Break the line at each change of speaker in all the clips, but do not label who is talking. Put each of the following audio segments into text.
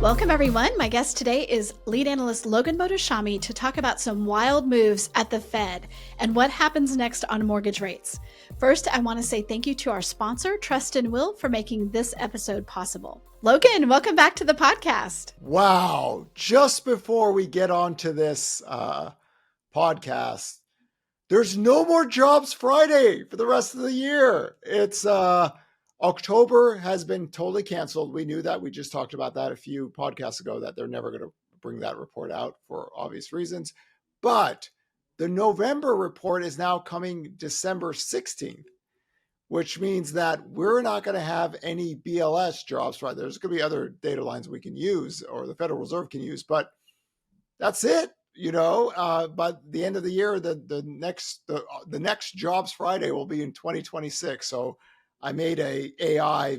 Welcome, everyone. My guest today is Lead Analyst Logan Mohtashami to talk about some wild moves at the Fed and what happens next on mortgage rates. First, I want to say thank you to our sponsor, Trust and Will, for making this episode possible. Logan, welcome back to the podcast.
Wow. Just before we get on to this podcast, there's no more Jobs Friday for the rest of the year. It's October has been totally canceled. We knew that. We just talked about that a few podcasts ago, that they're never going to bring that report out for obvious reasons. But the November report is now coming December 16th, which means that we're not going to have any BLS Jobs Friday. There's going to be other data lines we can use, or the Federal Reserve can use, but that's it. By the end of the year, the next Jobs Friday will be in 2026. So I made a AI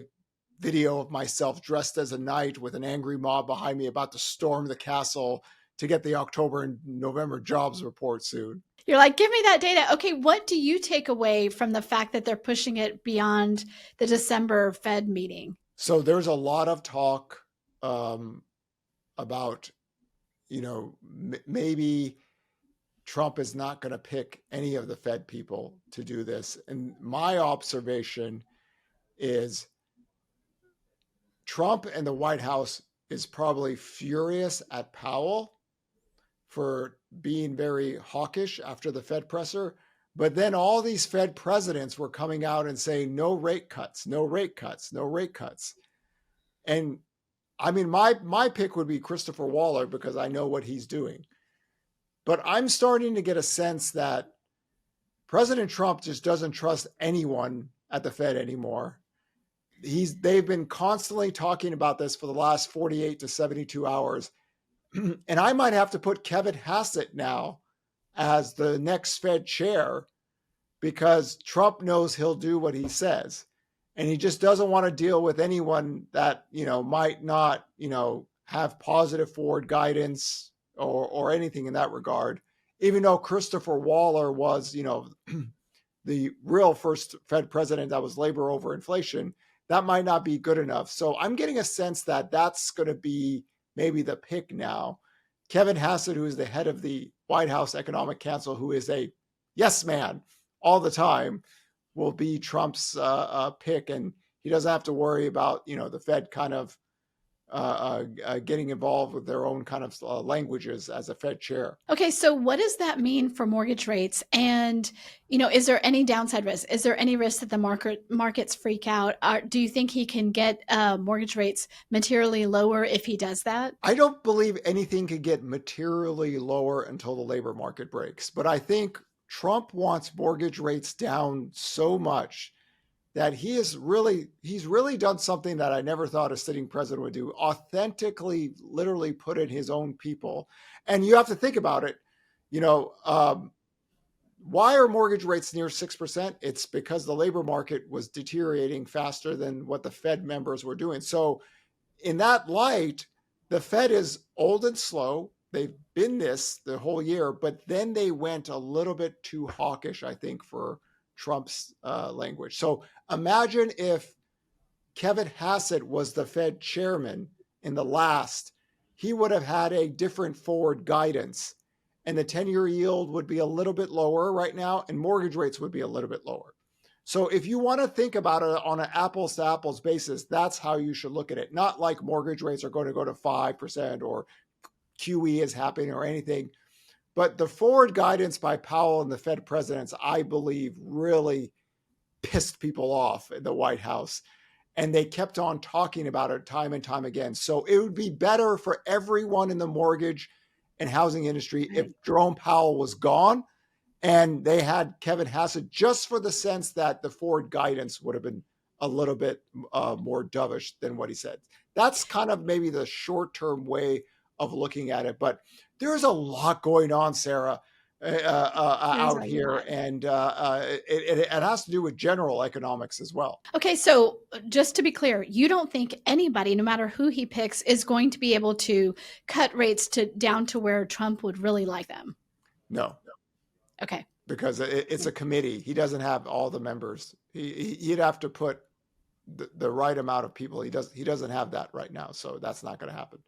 video of myself dressed as a knight with an angry mob behind me about to storm the castle to get the October and November jobs report soon.
You're like, give me that data. Okay, what do you take away from the fact that they're pushing it beyond the December Fed meeting?
So there's a lot of talk about, maybe Trump is not going to pick any of the Fed people to do this. And my observation is Trump and the White House is probably furious at Powell for being very hawkish after the Fed presser. But then all these Fed presidents were coming out and saying, no rate cuts, no rate cuts, no rate cuts. And I mean, my pick would be Christopher Waller because I know what he's doing. But I'm starting to get a sense that President Trump just doesn't trust anyone at the Fed anymore. They've been constantly talking about this for the last 48 to 72 hours. And I might have to put Kevin Hassett now as the next Fed chair because Trump knows he'll do what he says. And he just doesn't want to deal with anyone that, might not, have positive forward guidance or anything in that regard. Even though Christopher Waller was, the real first Fed president that was labor over inflation, that might not be good enough. So I'm getting a sense that that's going to be maybe the pick now. Kevin Hassett, who is the head of the White House Economic Council, who is a yes man all the time, will be Trump's pick. And he doesn't have to worry about, the Fed kind of getting involved with their own kind of languages as a Fed chair.
Okay, so what does that mean for mortgage rates? And, is there any downside risk? Is there any risk that the markets freak out? Do you think he can get mortgage rates materially lower if he does that?
I don't believe anything could get materially lower until the labor market breaks. But I think Trump wants mortgage rates down so much that he's really done something that I never thought a sitting president would do, authentically, literally put in his own people. And you have to think about it, why are mortgage rates near 6%? It's because the labor market was deteriorating faster than what the Fed members were doing. So in that light, the Fed is old and slow. They've been this the whole year, but then they went a little bit too hawkish, I think, for Trump's language. So imagine if Kevin Hassett was the Fed chairman in the last, he would have had a different forward guidance and the 10-year yield would be a little bit lower right now and mortgage rates would be a little bit lower. So if you want to think about it on an apples to apples basis, that's how you should look at it. Not like mortgage rates are going to go to 5% or QE is happening or anything. But the forward guidance by Powell and the Fed presidents, I believe, really pissed people off in the White House. And they kept on talking about it time and time again. So it would be better for everyone in the mortgage and housing industry if Jerome Powell was gone and they had Kevin Hassett, just for the sense that the forward guidance would have been a little bit more dovish than what he said. That's kind of maybe the short-term way of looking at it. But there's a lot going on, Sarah, out here. And it has to do with general economics as well.
Okay, so just to be clear, you don't think anybody, no matter who he picks, is going to be able to cut rates down to where Trump would really like them?
No.
Okay.
Because it's a committee. He doesn't have all the members. He'd have to put the right amount of people. He doesn't have that right now. So that's not going to happen.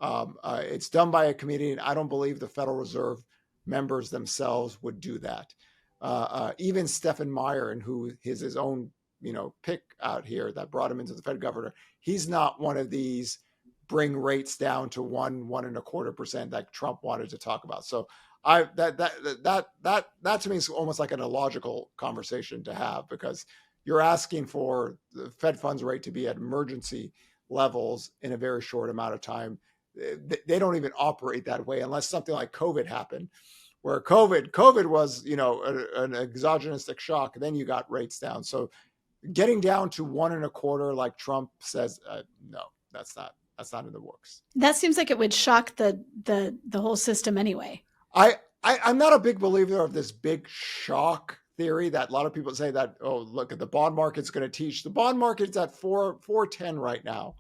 It's done by a committee, and I don't believe the Federal Reserve members themselves would do that. Even Stephen Meyer, and who is his own pick out here that brought him into the Fed governor, he's not one of these bring rates down to 1.25% that Trump wanted to talk about. So that to me is almost like an illogical conversation to have, because you're asking for the Fed funds rate to be at emergency levels in a very short amount of time. They don't even operate that way unless something like COVID happened, where COVID was, an exogenous shock. Then you got rates down. So getting down to 1.25, like Trump says, no, that's not in the works.
That seems like it would shock the whole system anyway.
I'm not a big believer of this big shock theory that a lot of people say that, oh, look at the bond market's going to teach. The bond market's at 410 right now.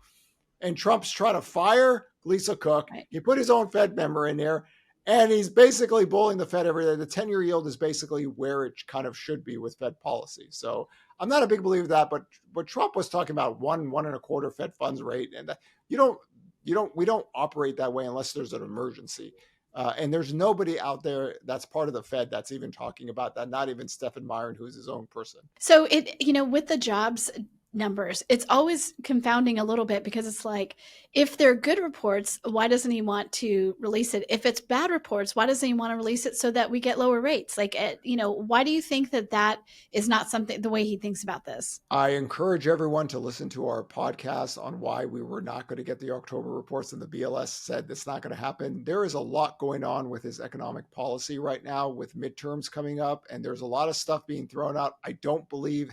And Trump's trying to fire Lisa Cook. Right. He put his own Fed member in there, and he's basically bullying the Fed every day. The 10-year yield is basically where it kind of should be with Fed policy. So I'm not a big believer of that, but Trump was talking about 1.25 Fed funds rate, and that we don't operate that way unless there's an emergency. And there's nobody out there that's part of the Fed that's even talking about that, not even Stephen Meyer, who's his own person.
So with the jobs numbers, it's always confounding a little bit, because it's like, if they're good reports, why doesn't he want to release it? If it's bad reports, why doesn't he want to release it so that we get lower rates? Like, why do you think that is not something, the way he thinks about this?
I encourage everyone to listen to our podcast on why we were not going to get the October reports, and the BLS said that's not going to happen. There is a lot going on with his economic policy right now, with midterms coming up, and there's a lot of stuff being thrown out. I don't believe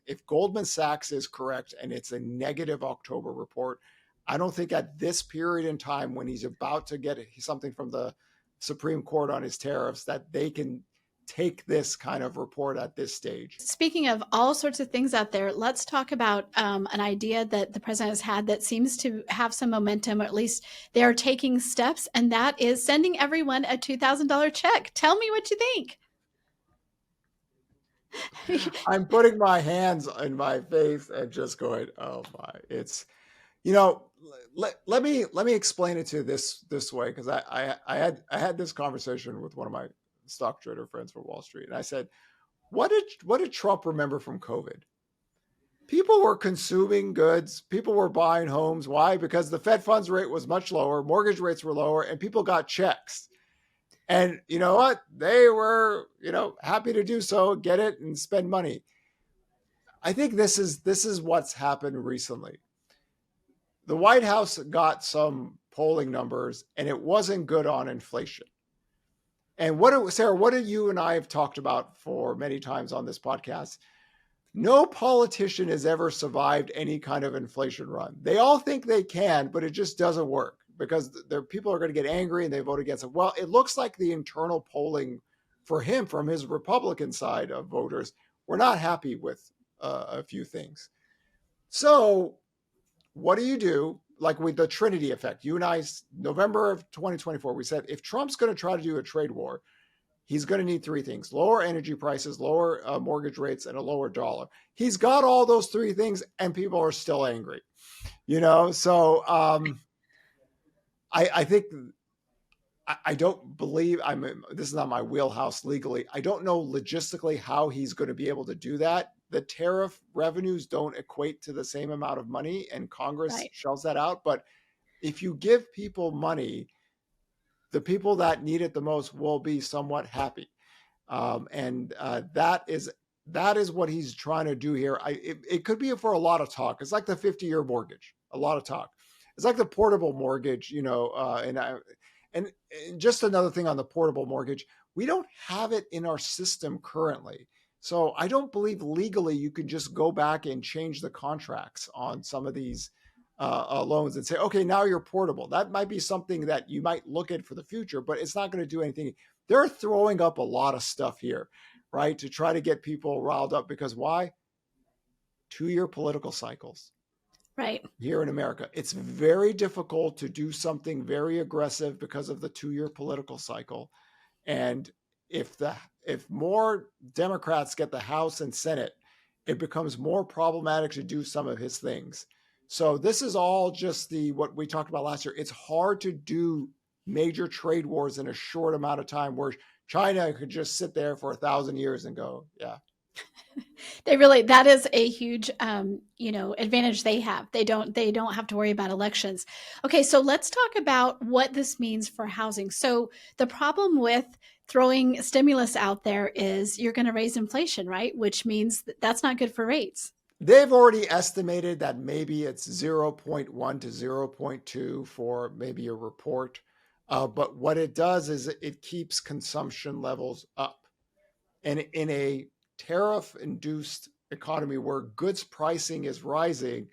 if Goldman Sachs is correct and it's a negative October report, I don't think at this period in time, when he's about to get something from the Supreme Court on his tariffs, that they can take this kind of report at this stage.
Speaking of all sorts of things out there, let's talk about an idea that the president has had that seems to have some momentum, or at least they are taking steps, and that is sending everyone a $2,000 check. Tell me what you think.
I'm putting my hands in my face and just going, oh my, it's, let me explain it to you this way, because I had this conversation with one of my stock trader friends from Wall Street, and I said, what did Trump remember from COVID? People were consuming goods, people were buying homes. Why? Because the Fed funds rate was much lower, mortgage rates were lower, and people got checks. And you know what? They were, happy to do so, get it and spend money. I think this is what's happened recently. The White House got some polling numbers, and it wasn't good on inflation. And Sarah, what you and I have talked about for many times on this podcast, no politician has ever survived any kind of inflation run. They all think they can, but it just doesn't work, because people are going to get angry and they vote against it. Well, it looks like the internal polling for him from his Republican side of voters were not happy with a few things. So what do? Like with the Trinity effect, you and I, November of 2024, we said, if Trump's going to try to do a trade war, he's going to need three things: lower energy prices, lower mortgage rates, and a lower dollar. He's got all those three things, and people are still angry. So I think, I don't believe, this is not my wheelhouse legally. I don't know logistically how he's going to be able to do that. The tariff revenues don't equate to the same amount of money, and Congress shells that out. But if you give people money, the people that need it the most will be somewhat happy. That is what he's trying to do here. It could be for a lot of talk. It's like the 50-year mortgage, a lot of talk. It's like the portable mortgage, and just another thing on the portable mortgage, we don't have it in our system currently. So I don't believe legally you can just go back and change the contracts on some of these loans and say, okay, now you're portable. That might be something that you might look at for the future, but it's not going to do anything. They're throwing up a lot of stuff here, right, to try to get people riled up, because why? 2-year political cycles.
Right.
Here in America, it's very difficult to do something very aggressive because of the 2-year political cycle. And if more Democrats get the House and Senate, it becomes more problematic to do some of his things. So this is all just what we talked about last year. It's hard to do major trade wars in a short amount of time, where China could just sit there for 1,000 years and go, yeah.
That is a huge, advantage they have. They don't have to worry about elections. Okay, so let's talk about what this means for housing. So the problem with throwing stimulus out there is you're going to raise inflation, right? Which means that's not good for rates.
They've already estimated that maybe it's 0.1 to 0.2 for maybe a report. But what it does is it keeps consumption levels up. And in a tariff-induced economy where goods pricing is rising,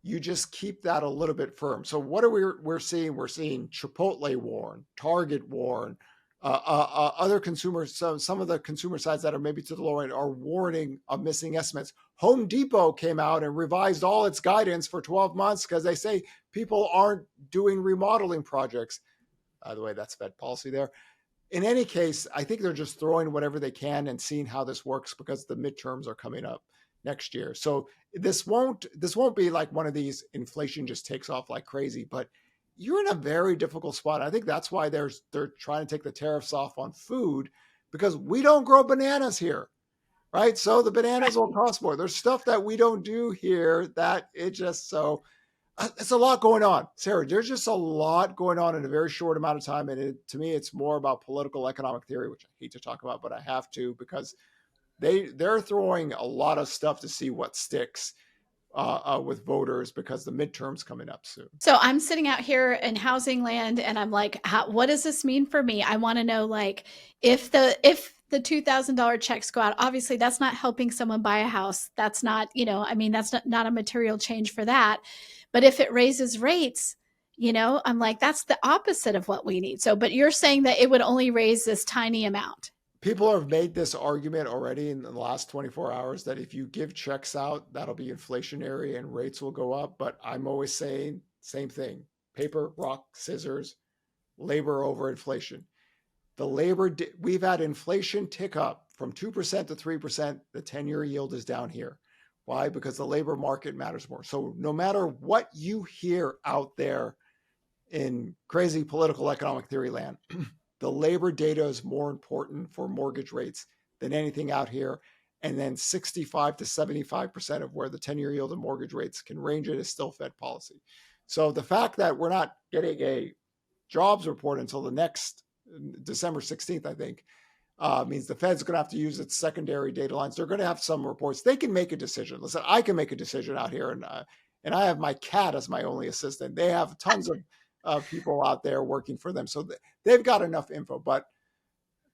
you just keep that a little bit firm. So what are we're seeing? We're seeing Chipotle warn, Target warn, other consumers. Some of the consumer sides that are maybe to the lower end are warning of missing estimates. Home Depot came out and revised all its guidance for 12 months because they say people aren't doing remodeling projects. By the way, that's Fed policy there. In any case, I think they're just throwing whatever they can and seeing how this works because the midterms are coming up next year. So this won't be like one of these inflation just takes off like crazy, but you're in a very difficult spot. I think that's why they're trying to take the tariffs off on food, because we don't grow bananas here, right? So the bananas will cost more. There's stuff that we don't do here that it just so. It's a lot going on, Sarah. There's just a lot going on in a very short amount of time. And to me, it's more about political economic theory, which I hate to talk about, but I have to, because they're throwing a lot of stuff to see what sticks with voters, because the midterm's coming up soon.
So I'm sitting out here in housing land and I'm like, what does this mean for me? I want to know, like, if the $2,000 checks go out, obviously that's not helping someone buy a house. That's not, that's not a material change for that. But if it raises rates, I'm like, that's the opposite of what we need. So, but you're saying that it would only raise this tiny amount.
People have made this argument already in the last 24 hours that if you give checks out, that'll be inflationary and rates will go up. But I'm always saying same thing: paper, rock, scissors, labor over inflation. We've had inflation tick up from 2% to 3%. The 10-year yield is down here. Why? Because the labor market matters more. So no matter what you hear out there in crazy political economic theory land, the labor data is more important for mortgage rates than anything out here. And then 65 to 75% of where the 10-year yield and mortgage rates can range it is still Fed policy. So the fact that we're not getting a jobs report until the next December 16th, I think, means the Fed's going to have to use its secondary data lines. They're going to have some reports. They can make a decision. Listen, I can make a decision out here, and I have my cat as my only assistant. They have tons of people out there working for them, so they've got enough info. But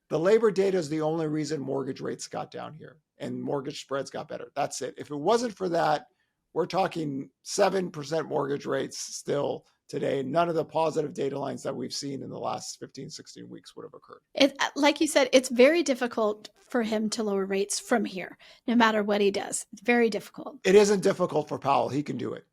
the labor data is the only reason mortgage rates got down here and mortgage spreads got better. That's it. If it wasn't for that, we're talking 7% mortgage rates still today. None of the positive data lines that we've seen in the last 15, 16 weeks would have occurred.
Like you said, it's very difficult for him to lower rates from here, no matter what he does. It's very difficult.
It isn't difficult for Powell. He can do it.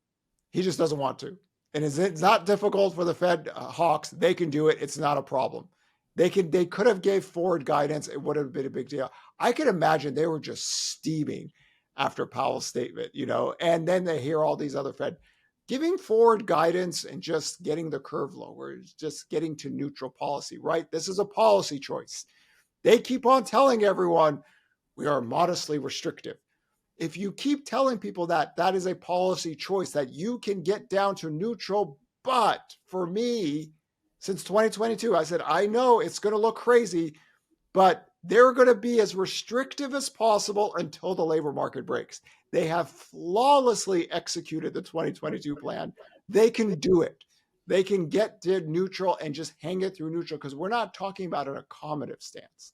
He just doesn't want to. And it's not difficult for the Fed hawks. They can do it. It's not a problem. They could have gave forward guidance. It would have been a big deal. I could imagine they were just steaming after Powell's statement, and then they hear all these other Fed giving forward guidance and just getting the curve lower, just getting to neutral policy, right? This is a policy choice. They keep on telling everyone we are modestly restrictive. If you keep telling people that is a policy choice, that you can get down to neutral, but for me, since 2022, I said, I know it's going to look crazy, but they're going to be as restrictive as possible until the labor market breaks. They have flawlessly executed the 2022 plan. They can do it. They can get to neutral and just hang it through neutral, because we're not talking about an accommodative stance.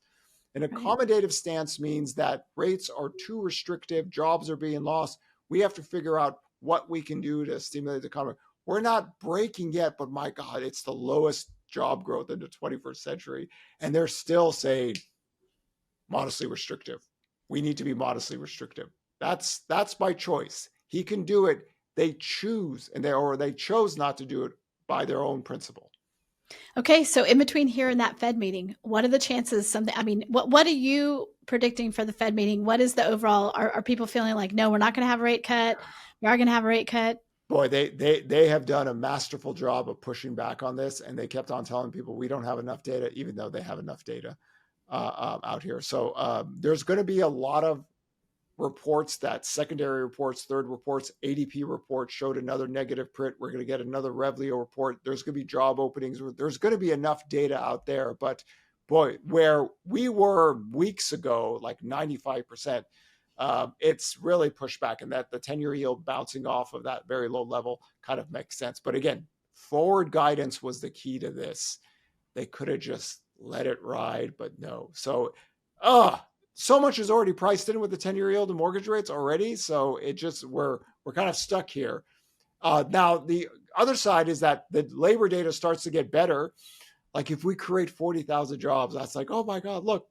An accommodative stance means that rates are too restrictive, jobs are being lost. We have to figure out what we can do to stimulate the economy. We're not breaking yet, but my God, it's the lowest job growth in the 21st century. And they're still saying modestly restrictive. We need to be modestly restrictive. That's by choice. He can do it. They choose, they chose not to do it by their own principle.
Okay, so in between here and that Fed meeting, what are the chances what are you predicting for the Fed meeting? What is the overall, are people feeling like, no, we're not going to have a rate cut? We are going to have a rate cut?
boy, they have done a masterful job of pushing back on this, and they kept on telling people we don't have enough data, even though they have enough data out here. So there's going to be a lot of reports, that secondary reports, third reports, ADP report showed another negative print. We're going to get another Revlio report. There's going to be job openings. There's going to be enough data out there. But boy, where we were weeks ago, like 95%, it's really pushed back, and that the 10-year yield bouncing off of that very low level kind of makes sense. But again, forward guidance was the key to this. They could have just let it ride, but no. So, so much is already priced in with the 10-year yield and mortgage rates already. So it just, we're kind of stuck here. Now, the other side is that the labor data starts to get better. Like if we create 40,000 jobs, that's like, oh my God, look,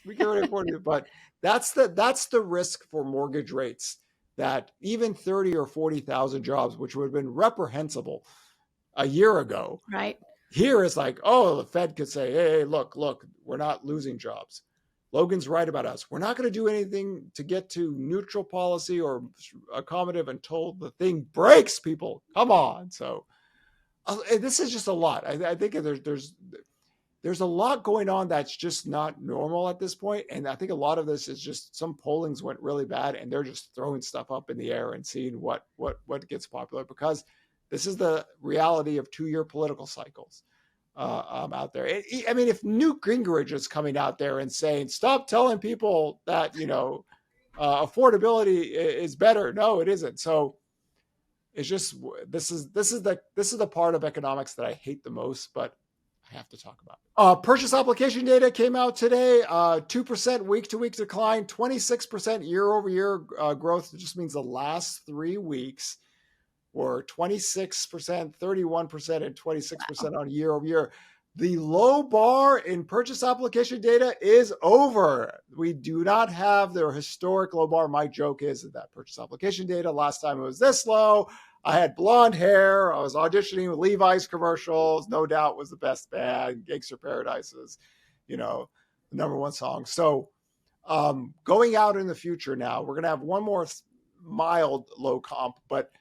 we get rid of 40. But that's the risk for mortgage rates, that even 30 or 40,000 jobs, which would have been reprehensible a year ago.
Right.
Here it's like, oh, the Fed could say, hey, look, we're not losing jobs. Logan's right about us. We're not going to do anything to get to neutral policy or accommodative until the thing breaks, people. Come on. So this is just a lot. I think there's a lot going on that's just not normal at this point. And I think a lot of this is just some pollings went really bad, and they're just throwing stuff up in the air and seeing what gets popular, because this is the reality of 2-year political cycles. Out there. I mean, if Newt Gingrich is coming out there and saying, stop telling people that, affordability is better. No, it isn't. So it's just, this is the part of economics that I hate the most, but I have to talk about it. Purchase application data came out today, 2% week to week decline, 26% year over year growth. It just means the last 3 weeks were 26%, 31%, and 26% on year over year. The low bar in purchase application data is over. We do not have their historic low bar. My joke is that purchase application data, last time it was this low, I had blonde hair, I was auditioning with Levi's commercials, No Doubt was the best band, Gangster Paradise is, the number one song. So going out in the future now, we're going to have one more mild low comp, but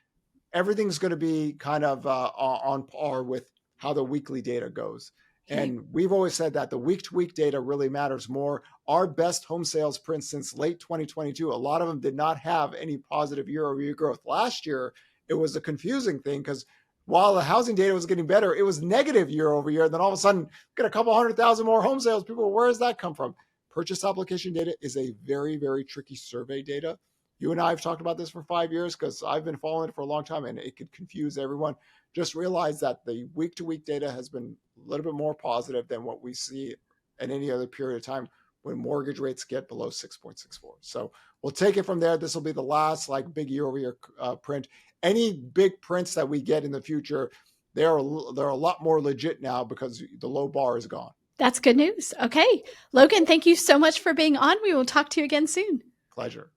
everything's going to be kind of on par with how the weekly data goes. And we've always said that the week-to-week data really matters more. Our best home sales prints since late 2022, a lot of them did not have any positive year-over-year growth. Last year, it was a confusing thing because while the housing data was getting better, it was negative year-over-year. Then all of a sudden, get a couple 100,000 more home sales. People, where does that come from? Purchase application data is a very, very tricky survey data. You and I have talked about this for 5 years because I've been following it for a long time, and it could confuse everyone. Just realize that the week-to-week data has been a little bit more positive than what we see in any other period of time when mortgage rates get below 6.64. So we'll take it from there. This will be the last big year-over-year print. Any big prints that we get in the future, they're a lot more legit now because the low bar is gone.
That's good news. Okay. Logan, thank you so much for being on. We will talk to you again soon.
Pleasure.